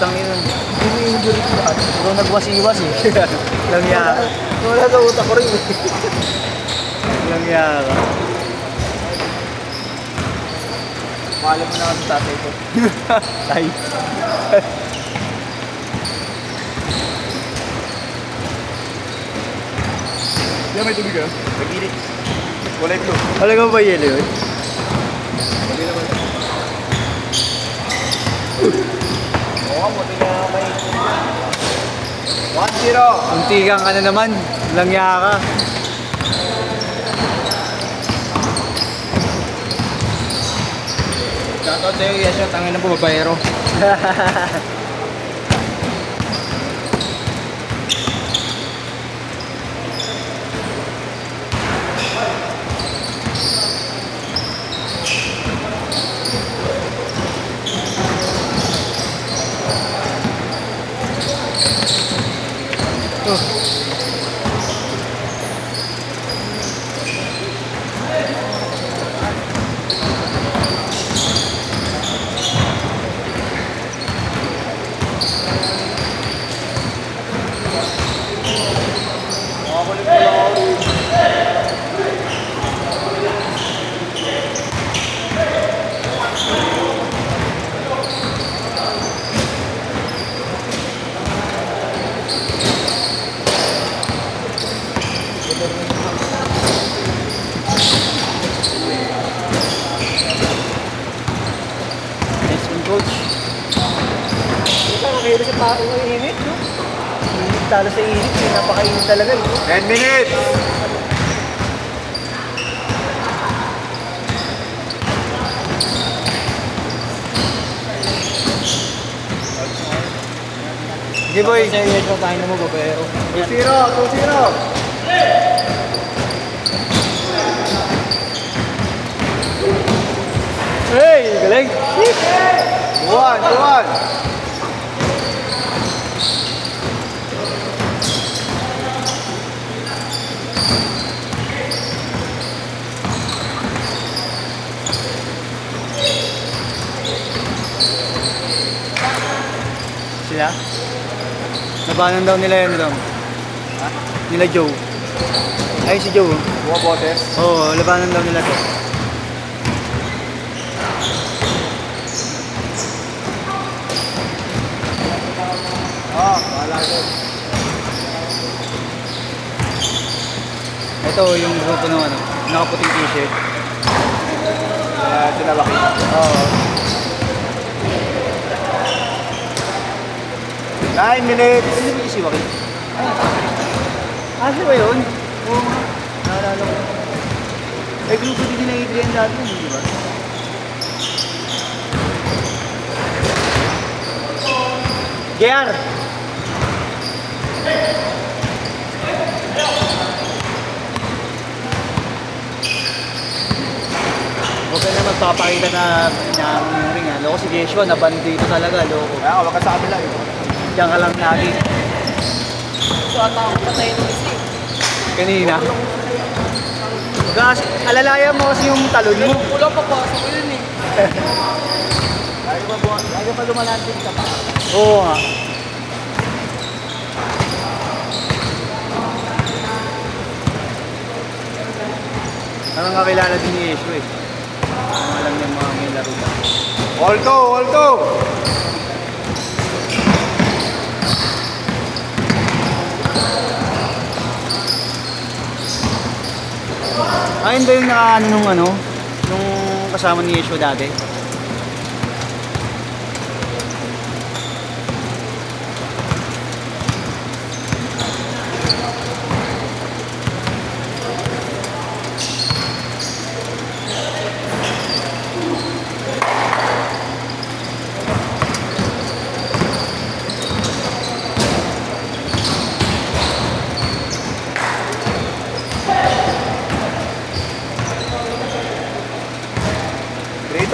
putang ina. Ini-injury ko lahat. Puro nagwasiwas eh. Langya ka. Wala sa utak ko rin. Langya ka. Maalam mo na kasi tatay ko. Tay. Yan, may tubig ah. Mag-init. Kulay blue. Talaga ba yelo yun? Hindi naman. Oo, buti na may 1-0. Untigang ka na naman. Langya ka. Shoutout sa'yo, Yesha. Tangin na po, babayero. Nice one, coach. Ito, nakahilo si Paco ng init, no? Init talo sa init. Napakainit talaga eh. 10 minutes! Sige boy. Sa'yo, Yesha. Tangin na mo, babayero. 2-0! 2-0! Hey! Galing! 2-1! 2-1! Sila? Labanan daw nila yun daw. Ha? Nila Joe. Ay, si Joe. Buwa boses. Oo, labanan daw nila to. Bahala ko. Ito yung grupo ng ano, nakaputing t-shirt. Sinalaki. Oo. 9 minutes! Sino ba si Waki? Siya ba yun? Oo nga. Naalala ko. Eh, grupo din na Adrian dati yun, di ba? JR! Huwag ka na magpapakita na ring ha. Loko si Joshua, naban dito talaga, loko. Kaya wag ka sa kabila eh. Diyan ka lang lagi. So, ata ako patay nung isa eh. Kanina. Gas, alalayan mo kasi yung talon mo. Wala pa pasok ko yun eh. Ayaw pa lumalantin ka pa. Oo nga. Parang kakilala din ni Yeshu eh. Ang alam niya mga may laro ba. All to! All to! Ayun ba yung nakaano nung ano? Nung kasama ni Yeshu dati?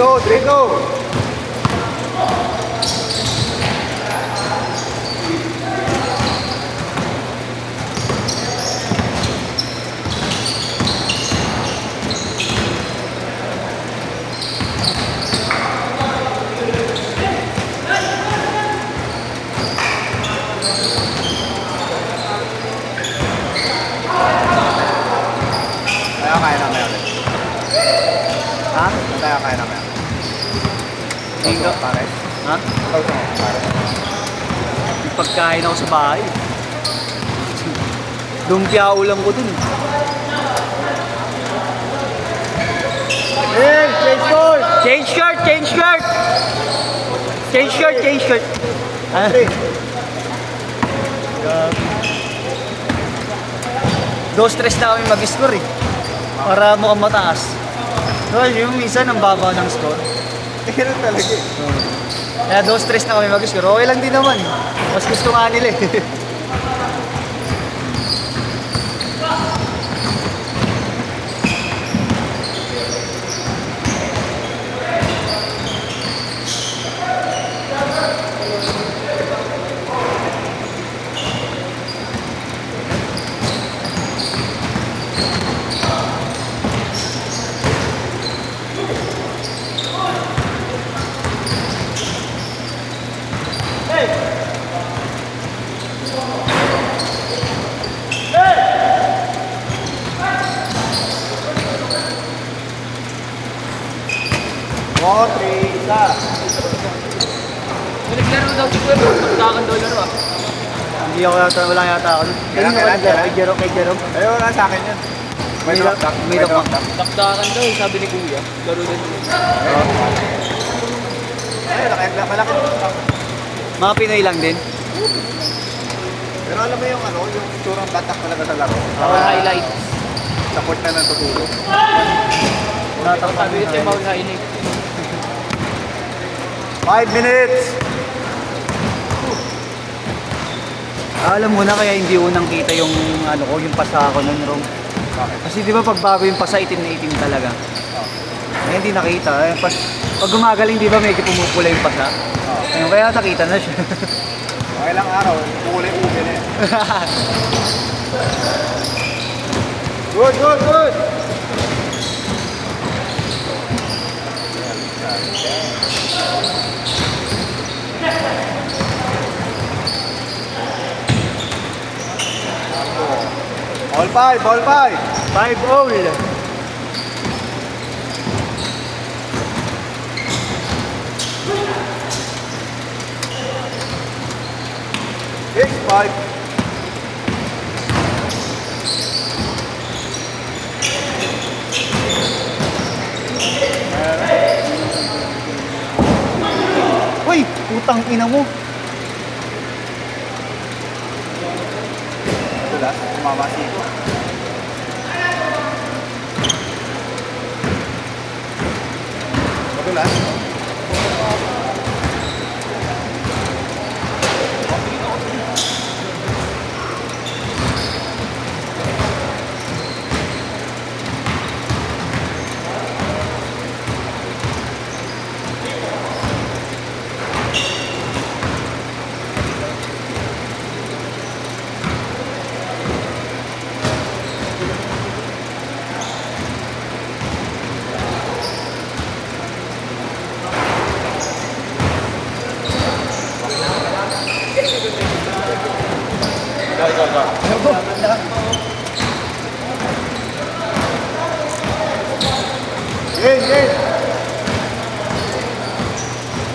Drito! 2,000. Yung pagkain ako sa bahay. Lumpia ulam ko dun. Hey, change court! Change shirt! Change shirt! Change shirt! Change shirt! Ah, dos stress na kami mag-score eh. Para mukhang mataas. So, yung minsan ang baba ng score. Ganun talaga eh. Kaya dos stress na kami mag-score. Okay lang din naman. Mas gusto nga nila eh. One, three, isa. Naglaro daw si Kuya, magkakan daw laro ah. Hindi ako yata, wala yata ako. Kanino ka naglaro? Kay Jerome, kay Jerome. Ayun, wala sa akin yun. May May drop lock- back. may May lock drop back. back. Dakdakan daw eh, sabi ni Kuya. Laro din. Ay, malaki. Mga Pinoy lang din. Pero alam mo yung ano, yung turang batak talaga sa laro. Bawal highlight. Support na natutulog. Sabi ko bawal highlight. 5 minutes! Alam mo na kaya hindi unang kita yung ano ko, yung pasa ko nun, Rom. Bakit? Kasi di ba pag bago yung pasa, itim na itim talaga. Eh, hindi nakita. Eh, pag gumagaling, di ba medyo pumupula yung pasa? Ayun, kaya nakita na siya. Okay lang araw, kulay ubi na yan. Good, good, good! All five, all five! 5-all. Six, five. Uy, putang ina mo. Tulas, mamasi ko. Tulas. Game, game!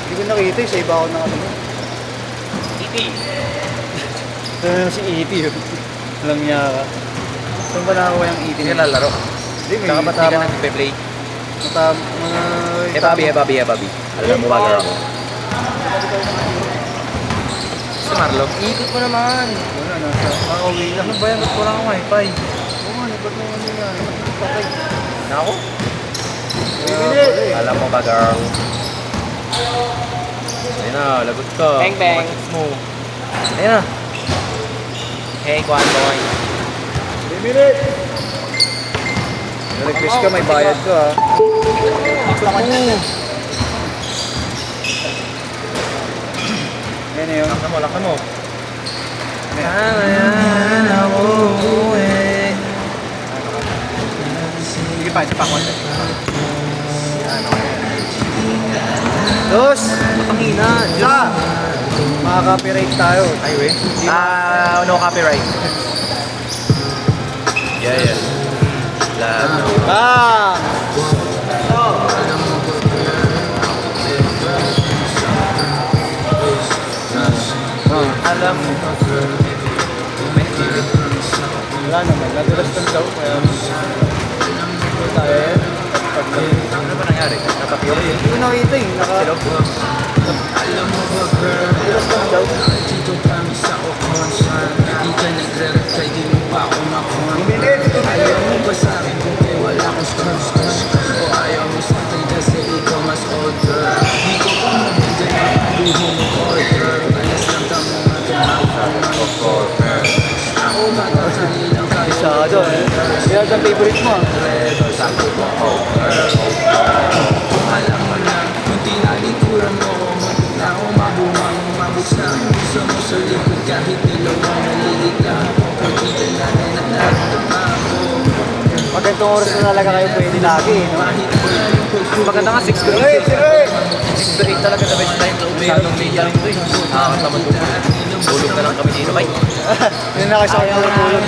Hindi ko nakita yung sa iba ako nakatingin. Iti. Ito si E.T. Alam niya ka. Saan ba nakakuha yung E.T. Hindi ka lalaro. Hindi, may Saka ba't di ka nag-play? Ebabi. Alam mo ba, girl? Si Marlo? Ikot mo naman. Wala, nasa makauwi lang. Ano ba yan? Ba't walang wifi? Oo nga, ba't mo ano yan? Patay. Na ako? Eh. Alam mo ba, girl? Ayun na, lagot ka. Bang, bang. Mga tips mo. Ayun na. Hey, Kwan Boy. 3 minutes! Request ka, may bayad ka ha. Ikot mo. Yan na yun. Laksan mo. Ayan ako uwi. Sige pa, isa pa konti. Dos! Pangina. Isa! Makaka-copyright tayo. Ay, we. No copyright. Yeah. Lahat. Ah! Alam mo. Wala naman, nadulas lang daw. Kaya ito tayo yan. Ano ba nangyari? Natapiyok? Hindi ko nakita eh. Silog? Nadulas lang daw. Masyado eh. Yan ang favorite mo. Pag ganitong oras na talaga kayo pwede lagi, no? Maganda nga 6 to 8. 6 to 8 talaga the best time. Masyadong late lang ito eh. Nakakatamad ko. Tulog na lang kami dito. Bye. Yun na kasi ako tulog.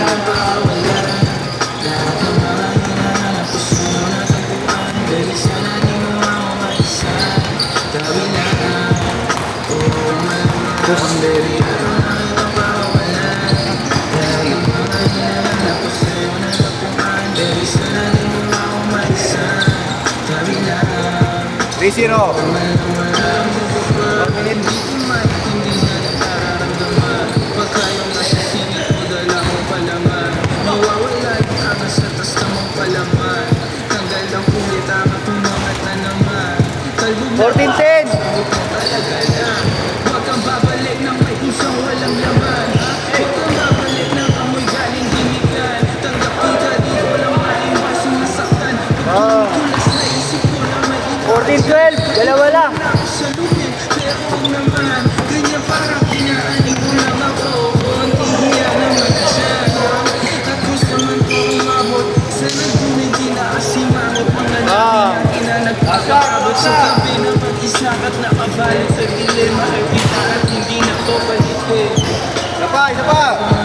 Zero. Fourteen 10. Ah. 14-12. Dalawa lang. Isa pa, isa pa.